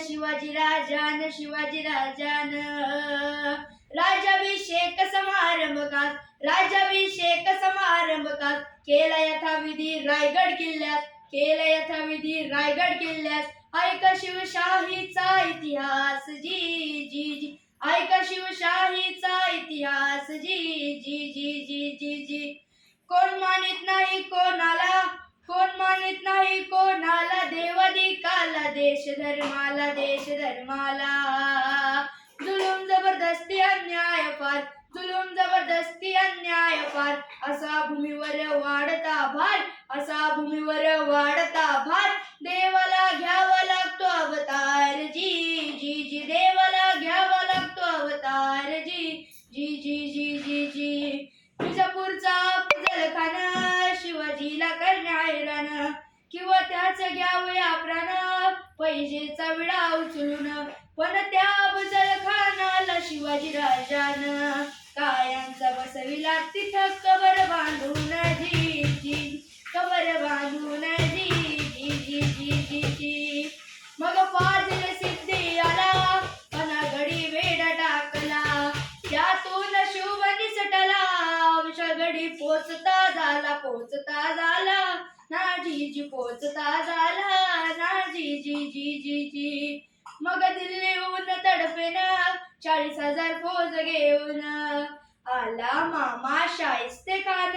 शिवाजी राजान शिवाजी राजान राज्याभिषेक समारंभकात राज्याभिषेक समारंभकात केला यथाविधी रायगड किल्ल्यात केला यथाविधी रायगड किल्ल्यात ऐका शिवशाहीचा इतिहास जी जी जी ऐका शिवशाहीचा इतिहास जी जी जी जी जी जी कोण मानित नाही कोणाला कोण मानित नाही कोणाला देवाधिकाला देश धर्माला जुलूम जबरदस्ती अन्याय फार जुलूम जबरदस्ती अन्याय फार असा भूमीवर वाढता भार असा भूमीवर वाढता भार देवाला घ्यावा लागतो अवतार जी जी जी देवाला घ्यावा लागतो अवतार जी जी जी जी जी जी विजापूरचा अफजलखान शिवाजीला करण्या हैराण किंवा त्याच घ्यावया प्राण पैजेचा विडा उचलून पण त्या अफजलखानाला शिवाजी राजान कायांचा बसविला तिथं कबर बांधून जी जी कबर बांधून जी जी जी जी जी जी मग फाजिल सिद्धी आला अनागडी वेड टाकला त्यातून शुभ निसटला अंशगडी पोचता झाला ना जी जी पोचता झाला ना जी जी जी जी जी मग दिल्लीहून तडफेन 40,000 फौज घेऊन आला मामा शाहिस्ते खान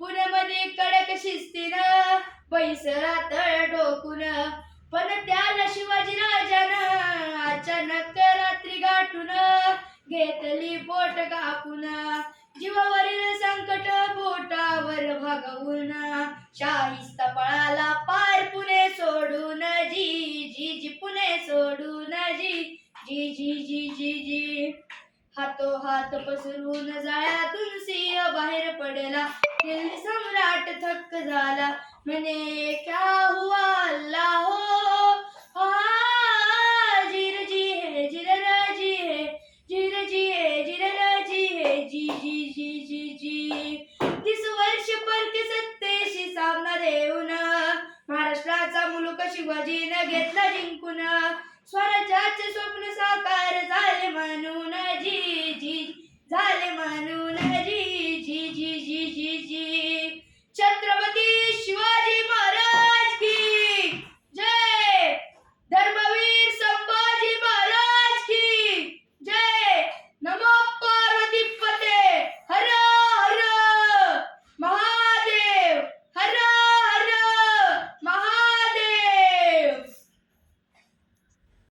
पुण्यामध्ये कडक शिस्तीनं पैसरा तळ ठोकून पण त्याला शिवाजी राजानं अचानक रात्री गाठून घेतली पोट कापून जीवावरील संकट पोटावर भागवून शाहिस्ता पळाला पार पुणे सोडून जी जी जी पुणे सोडून जी जी जी जी जी जी हातोहात पसरून जाळ्यातून सिंह बाहेर पडला दिल्ली सम्राट थक्क झाला म्हणे क्या हुआ अल्लाह हो जीर जी है जिरराजी है जीर जी है जिरराजी है जी जी जी जी जी 30 वर्ष परके सत्तेशी सामना देऊन महाराष्ट्राचा मुलूक शिवाजीनं घेतला जिंकून स्वराज्याचे स्वप्न साकार झाले म्हणून जी जी झाले म्हणून जी जी जी जी जी जी छत्र